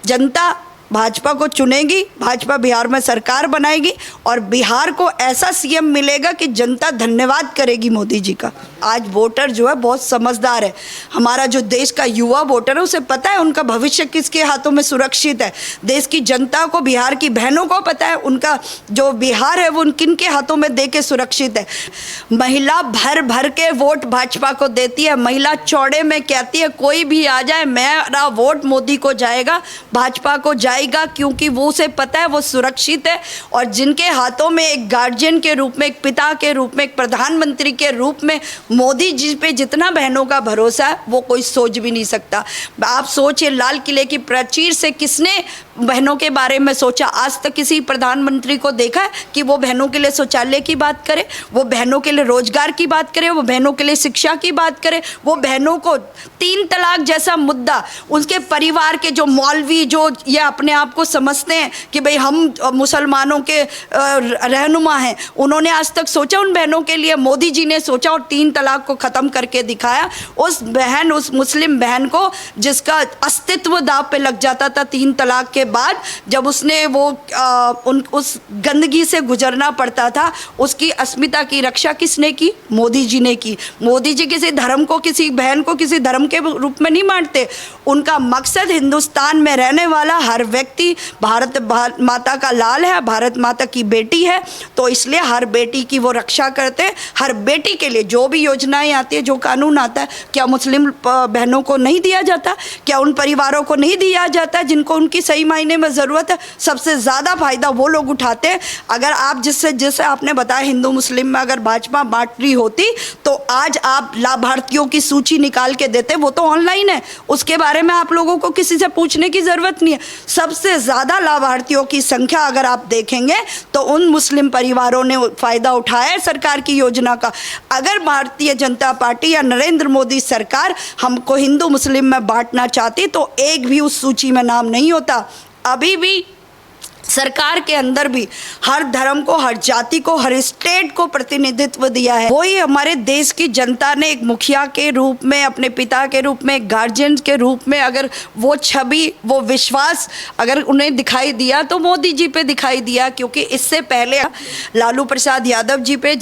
जनता भाजपा को चुनेगी, भाजपा बिहार में सरकार बनाएगी और बिहार को ऐसा सीएम मिलेगा कि जनता धन्यवाद करेगी मोदी जी का। आज वोटर जो है बहुत समझदार है। हमारा जो देश का युवा वोटर है उसे पता है उनका भविष्य किसके हाथों में सुरक्षित है। देश की जनता को, बिहार की बहनों को पता है उनका जो बिहार है वो किन के हाथों में दे के सुरक्षित है। महिला भर भर के वोट भाजपा को देती है। महिला चौड़े में कहती है कोई भी आ जाए मेरा वोट मोदी को जाएगा, भाजपा को जाएगा, क्योंकि वो उसे पता है वो सुरक्षित है। और जिनके हाथों में एक गार्जियन के रूप में, एक पिता के रूप में, एक प्रधानमंत्री के रूप में मोदी जी पे जितना बहनों का भरोसा है वो कोई सोच भी नहीं सकता। आप सोचिए, लाल किले की प्राचीर से किसने बहनों के बारे में सोचा? आज तक किसी प्रधानमंत्री को देखा है कि वो बहनों के लिए शौचालय की बात करे, वो बहनों के लिए रोजगार की बात करे, वो बहनों के लिए शिक्षा की बात करे, वो बहनों को 3 तलाक जैसा मुद्दा, उनके परिवार के जो मौलवी जो ये अपने आप को समझते हैं कि भाई हम मुसलमानों के रहनुमा हैं, उन्होंने आज तक सोचा उन बहनों के लिए? मोदी जी ने सोचा और 3 तलाक को ख़त्म करके दिखाया। उस बहन, उस मुस्लिम बहन को जिसका अस्तित्व दाव पे लग जाता था 3 तलाक के बाद, जब उसने वो उस गंदगी से गुजरना पड़ता था, उसकी अस्मिता की रक्षा किसने की? मोदी जी ने की। मोदी जी किसी धर्म को, किसी बहन को किसी धर्म के रूप में नहीं मानते। उनका मकसद हिंदुस्तान में रहने वाला हर व्यक्ति भारत माता का लाल है, भारत माता की बेटी है, तो इसलिए हर बेटी की वो रक्षा करते हैं। हर बेटी के लिए जो भी योजनाएं आती है, जो कानून आता है, क्या मुस्लिम बहनों को नहीं दिया जाता? क्या उन परिवारों को नहीं दिया जाता जिनको उनकी सही मायने में ज़रूरत है? सबसे ज़्यादा फायदा वो लोग उठाते हैं। अगर आप जैसे आपने बताया हिंदू मुस्लिम में अगर भाजपा बांट रही होती तो आज आप लाभार्थियों की सूची निकाल के देते। वो तो ऑनलाइन है, उसके बारे में आप लोगों को किसी से पूछने की ज़रूरत नहीं है। सबसे ज़्यादा लाभार्थियों की संख्या अगर आप देखेंगे तो उन मुस्लिम परिवारों ने फ़ायदा उठाया है सरकार की योजना का। अगर भारतीय जनता पार्टी या नरेंद्र मोदी सरकार हमको हिंदू मुस्लिम में बांटना चाहती तो एक भी उस सूची में नाम नहीं होता। अभी भी सरकार के अंदर भी हर धर्म को, हर जाति को, हर स्टेट को प्रतिनिधित्व दिया है। वही हमारे देश की जनता ने एक मुखिया के रूप में, अपने पिता के रूप में, गार्जियन के रूप में अगर वो छवि, वो विश्वास अगर उन्हें दिखाई दिया तो मोदी जी पे दिखाई दिया। क्योंकि इससे पहले लालू प्रसाद यादव जी पे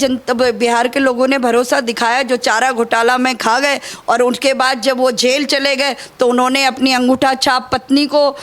बिहार के लोगों ने भरोसा दिखाया, जो चारा घोटाला में खा गए, और उसके बाद जब वो जेल चले गए तो उन्होंने अपनी अंगूठा छाप पत्नी को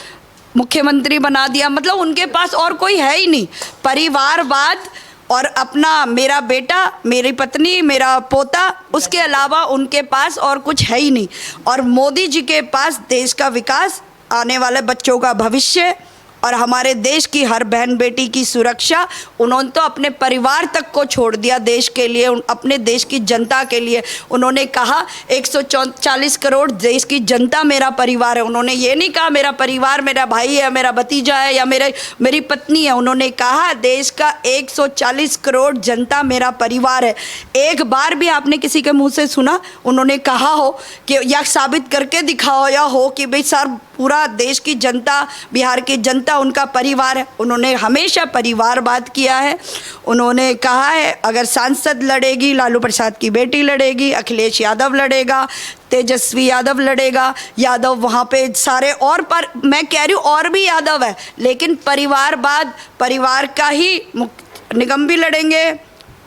मुख्यमंत्री बना दिया। मतलब उनके पास और कोई है ही नहीं। परिवारवाद और अपना मेरा बेटा, मेरी पत्नी, मेरा पोता, उसके अलावा उनके पास और कुछ है ही नहीं। और मोदी जी के पास देश का विकास, आने वाले बच्चों का भविष्य और हमारे देश की हर बहन बेटी की सुरक्षा, उन्होंने तो अपने परिवार तक को छोड़ दिया देश के लिए, अपने देश की जनता के लिए। उन्होंने कहा 140 करोड़ देश की जनता मेरा परिवार है। उन्होंने ये नहीं कहा मेरा परिवार मेरा भाई है, मेरा भतीजा है या मेरी पत्नी है। उन्होंने कहा देश का 140 करोड़ जनता मेरा परिवार है। एक बार भी आपने किसी के मुंह से सुना उन्होंने कहा हो कि या साबित करके दिखाओ या हो कि भाई सर पूरा देश की जनता, बिहार की जनता उनका परिवार है? उन्होंने हमेशा परिवारवाद किया है। उन्होंने कहा है अगर सांसद लड़ेगी, लालू प्रसाद की बेटी लड़ेगी, अखिलेश यादव लड़ेगा, तेजस्वी यादव लड़ेगा, यादव वहाँ पे सारे और पर मैं कह रही हूँ और भी यादव है, लेकिन परिवारवाद, परिवार का ही निगम भी लड़ेंगे,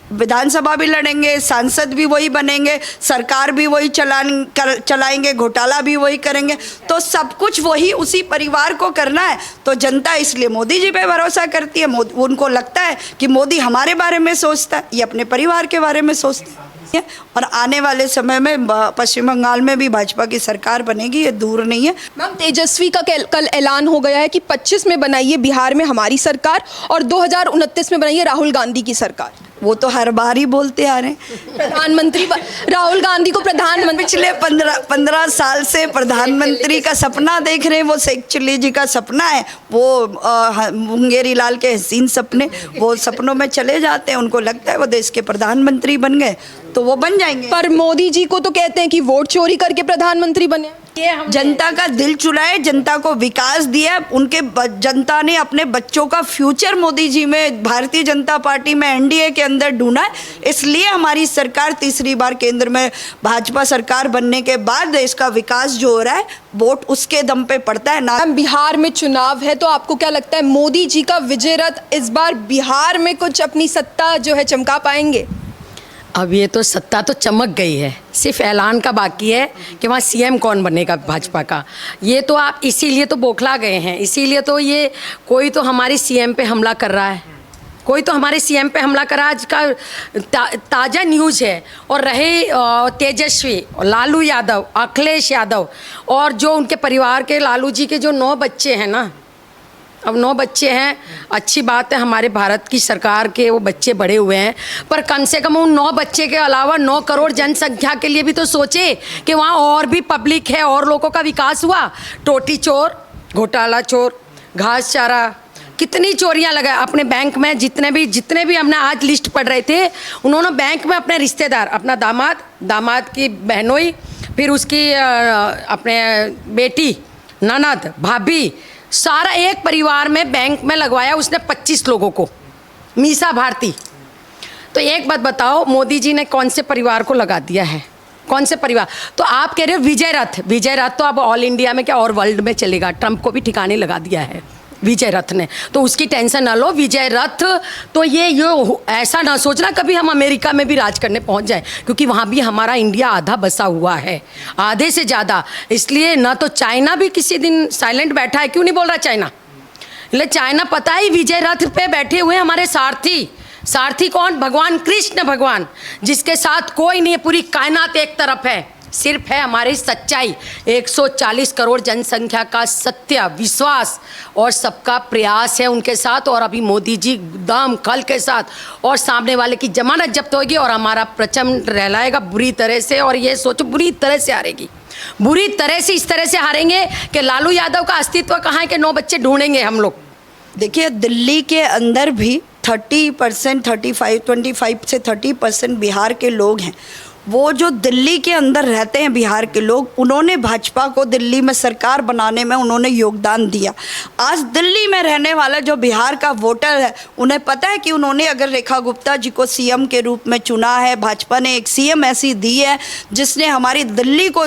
विधानसभा भी लड़ेंगे, सांसद भी वही बनेंगे, सरकार भी वही चलाएंगे, घोटाला भी वही करेंगे, तो सब कुछ वही उसी परिवार को करना है। तो जनता इसलिए मोदी जी पे भरोसा करती है। उनको लगता है कि मोदी हमारे बारे में सोचता है, ये अपने परिवार के बारे में सोचता है। और आने वाले समय में पश्चिम बंगाल में भी भाजपा की सरकार बनेगी, ये दूर नहीं है। मैम, तेजस्वी का कल ऐलान हो गया है कि 25 में बनाइए बिहार में हमारी सरकार और 2029 में बनाइए राहुल गांधी की सरकार। वो तो हर बार ही बोलते आ रहे हैं। प्रधानमंत्री राहुल गांधी को प्रधानमंत्री पिछले 15 साल से प्रधानमंत्री का सपना देख रहे हैं। वो शेख चिल्ली जी का सपना है, वो मुंगेरी लाल के हसीन सपने, वो सपनों में चले जाते हैं। उनको लगता है वो देश के प्रधानमंत्री बन गए, तो वो बन जाएंगे। पर मोदी जी को तो कहते हैं कि वोट चोरी करके प्रधानमंत्री बने। जनता का दिल चुराए, जनता को विकास दिया, उनके जनता ने अपने बच्चों का फ्यूचर मोदी जी में, भारतीय जनता पार्टी में, एनडीए के अंदर ढूंढा है। इसलिए हमारी सरकार तीसरी बार केंद्र में भाजपा सरकार बनने के बाद देश का विकास जो हो रहा है वोट उसके दम पे पड़ता है ना। बिहार में चुनाव है तो आपको क्या लगता है मोदी जी का विजय रथ इस बार बिहार में कुछ अपनी सत्ता जो है चमका पाएंगे? अब ये तो सत्ता तो चमक गई है, सिर्फ ऐलान का बाकी है कि वहाँ सीएम कौन बनेगा भाजपा का। ये तो आप इसीलिए तो बौखला गए हैं, इसीलिए तो ये कोई तो हमारे सीएम पे हमला कर रहा है, कोई तो हमारे सीएम पे हमला कर रहा है। आज का ताज़ा न्यूज़ है। और रहे तेजस्वी, लालू यादव, अखिलेश यादव और जो उनके परिवार के, लालू जी के जो 9 बच्चे हैं ना, अब 9 बच्चे हैं, अच्छी बात है, हमारे भारत की सरकार के वो बच्चे बड़े हुए हैं, पर कम से कम उन 9 बच्चे के अलावा 9 करोड़ जनसंख्या के लिए भी तो सोचे कि वहाँ और भी पब्लिक है और लोगों का विकास हुआ। टोटी चोर, घोटाला चोर, घास चारा, कितनी चोरियां लगाए अपने बैंक में। जितने भी हमने आज लिस्ट पढ़ रहे थे, उन्होंने बैंक में अपने रिश्तेदार, अपना दामाद की बहनोई, फिर उसकी अपने बेटी, ननद, भाभी, सारा एक परिवार में बैंक में लगवाया उसने 25 लोगों को, मीसा भारती। तो एक बात बताओ, मोदी जी ने कौन से परिवार को लगा दिया है? कौन से परिवार? तो आप कह रहे हो विजय रथ तो अब ऑल इंडिया में क्या और वर्ल्ड में चलेगा। ट्रंप को भी ठिकाने लगा दिया है विजय रथ ने, तो उसकी टेंशन ना लो। विजय रथ तो ये ऐसा ना सोचना कभी हम अमेरिका में भी राज करने पहुंच जाए, क्योंकि वहाँ भी हमारा इंडिया आधा बसा हुआ है, आधे से ज़्यादा। इसलिए ना तो चाइना भी किसी दिन साइलेंट बैठा है, क्यों नहीं बोल रहा चाइना? इसलिए चाइना पता ही विजय रथ पे बैठे हुए हमारे सारथी कौन? भगवान कृष्ण भगवान, जिसके साथ कोई नहीं है, पूरी कायनात एक तरफ है, सिर्फ है हमारी सच्चाई। 140 करोड़ जनसंख्या का सत्य, विश्वास और सबका प्रयास है उनके साथ। और अभी मोदी जी दम खल के साथ, और सामने वाले की जमानत जब्त होगी और हमारा प्रचंड रहलाएगा बुरी तरह से। और ये सोचो बुरी तरह से हारेगी, बुरी तरह से, इस तरह से हारेंगे कि लालू यादव का अस्तित्व कहाँ है कि 9 बच्चे ढूंढेंगे हम लोग। देखिए, दिल्ली के अंदर भी 30%, 25 से 30% बिहार के लोग हैं। वो जो दिल्ली के अंदर रहते हैं बिहार के लोग, उन्होंने भाजपा को दिल्ली में सरकार बनाने में उन्होंने योगदान दिया। आज दिल्ली में रहने वाला जो बिहार का वोटर है, उन्हें पता है कि उन्होंने अगर रेखा गुप्ता जी को सीएम के रूप में चुना है, भाजपा ने एक सीएम ऐसी दी है जिसने हमारी दिल्ली को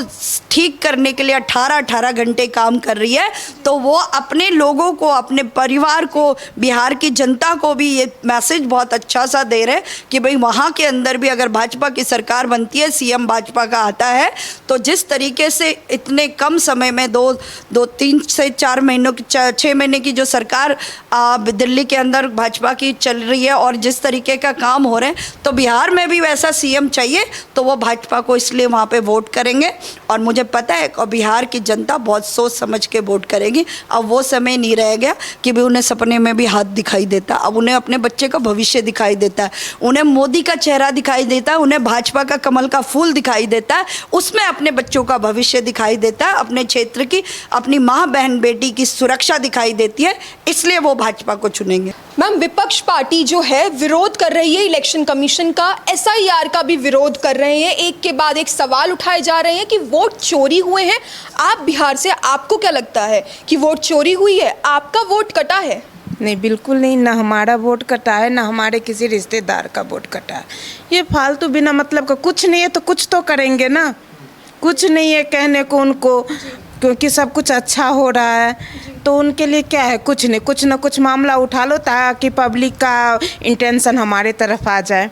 ठीक करने के लिए 18 घंटे काम कर रही है, तो वो अपने लोगों को, अपने परिवार को, बिहार की जनता को भी ये मैसेज बहुत अच्छा सा दे रहे हैं कि भाई वहाँ के अंदर भी अगर भाजपा की सरकार बनती है, सीएम भाजपा का आता है, तो जिस तरीके से इतने कम समय में 3 से 4 महीनों की, 6 महीने की जो सरकार दिल्ली के अंदर भाजपा की चल रही है और जिस तरीके का काम हो रहे हैं, तो बिहार में भी वैसा सीएम चाहिए, तो वो भाजपा को इसलिए वहाँ पे वोट करेंगे। और मुझे पता है कि बिहार की जनता बहुत सोच समझ के वोट करेगी। अब वो समय नहीं रह गया कि भाई उन्हें सपने में भी हाथ दिखाई देता, अब उन्हें अपने बच्चे का भविष्य दिखाई देता है, उन्हें मोदी का चेहरा दिखाई देता है, उन्हें भाजपा का कमल का फूल दिखाई देता है, उसमें अपने बच्चों का भविष्य दिखाई देता है, अपने क्षेत्र की, अपनी माँ बहन बेटी की सुरक्षा दिखाई देती है, इसलिए वो भाजपा को चुनेंगे। मैम, विपक्ष पार्टी जो है विरोध कर रही है इलेक्शन कमीशन का, एसआईआर का भी विरोध कर रहे हैं, एक के बाद एक सवाल उठाए जा रहे हैं कि वोट चोरी हुए हैं। आप बिहार से, आपको क्या लगता है कि वोट चोरी हुई है? आपका वोट कटा है? नहीं, बिल्कुल नहीं, ना हमारा वोट कटा है, ना हमारे किसी रिश्तेदार का वोट कटा है। ये फालतू बिना मतलब का कुछ नहीं है, तो कुछ तो करेंगे ना। कुछ नहीं है कहने को उनको, क्योंकि सब कुछ अच्छा हो रहा है, तो उनके लिए क्या है? कुछ नहीं, कुछ ना कुछ मामला उठा लो ताकि पब्लिक का इंटेंशन हमारे तरफ आ जाए,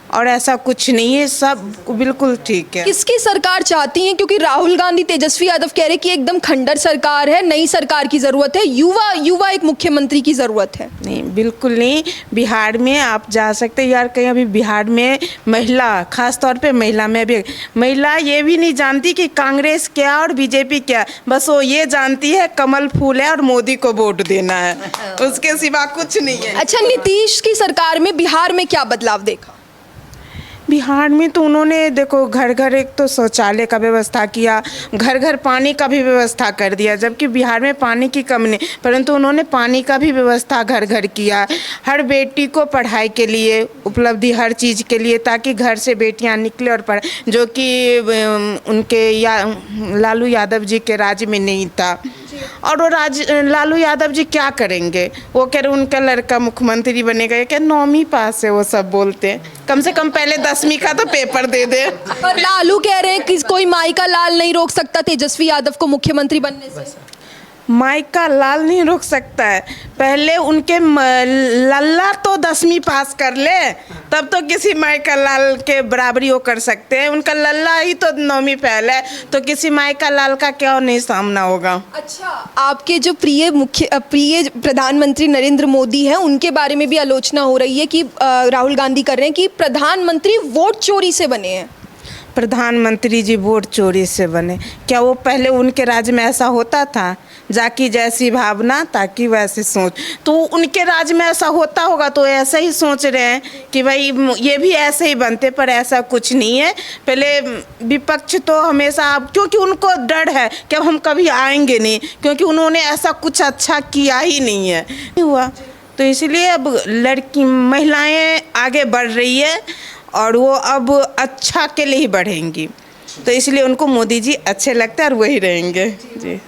और ऐसा कुछ नहीं है, सब बिल्कुल ठीक है। किसकी सरकार चाहती हैं? क्योंकि राहुल गांधी, तेजस्वी यादव कह रहे कि एकदम खंडर सरकार है, नई सरकार की ज़रूरत है, युवा एक मुख्यमंत्री की ज़रूरत है। नहीं, बिल्कुल नहीं। बिहार में आप जा सकते यार कहीं, अभी बिहार में महिला, खास तौर पे महिला में भी, महिला ये भी नहीं जानती कि कांग्रेस क्या और बीजेपी क्या, बस वो ये जानती है कमल फूल है और मोदी को वोट देना है, उसके सिवा कुछ नहीं है। अच्छा, नीतीश की सरकार में बिहार में क्या बदलाव देखा? बिहार में तो उन्होंने देखो घर घर एक तो शौचालय का व्यवस्था किया, घर घर पानी का भी व्यवस्था कर दिया, जबकि बिहार में पानी की कमी नहीं, परंतु उन्होंने पानी का भी व्यवस्था घर घर किया। हर बेटी को पढ़ाई के लिए उपलब्धि, हर चीज़ के लिए, ताकि घर से बेटियां निकले और पढ़, जो कि उनके लालू यादव जी के राज्य में नहीं था। और वो लालू यादव जी क्या करेंगे? वो कह रहे उनका लड़का मुख्यमंत्री बनेगा, ये क्या 9वीं पास है, वो सब बोलते हैं। कम से कम पहले 10वीं का तो पेपर दे दे। पर लालू कह रहे हैं कि कोई माई का लाल नहीं रोक सकता तेजस्वी यादव को मुख्यमंत्री बनने से। माई का लाल नहीं रोक सकता है, पहले उनके लल्ला तो 10वीं पास कर ले, तब तो किसी माई का लाल के बराबरी वो कर सकते हैं। उनका लल्ला ही तो 9वीं फेल है, तो किसी माई का लाल का क्या नहीं सामना होगा। अच्छा, आपके जो प्रिय प्रधानमंत्री नरेंद्र मोदी हैं, उनके बारे में भी आलोचना हो रही है कि राहुल गांधी कर रहे हैं कि प्रधानमंत्री वोट चोरी से बने हैं। प्रधानमंत्री जी वोट चोरी से बने? क्या वो पहले उनके राज्य में ऐसा होता था? जाकी जैसी भावना ताकि वैसी सोच, तो उनके राज्य में ऐसा होता होगा तो ऐसा ही सोच रहे हैं कि भाई ये भी ऐसे ही बनते, पर ऐसा कुछ नहीं है। पहले विपक्ष तो हमेशा, क्योंकि उनको डर है कि अब हम कभी आएंगे नहीं, क्योंकि उन्होंने ऐसा कुछ अच्छा किया ही नहीं है हुआ, तो इसलिए अब महिलाएं आगे बढ़ रही है और वो अब अच्छा के लिए ही बढ़ेंगी, तो इसलिए उनको मोदी जी अच्छे लगते हैं और वही रहेंगे जी।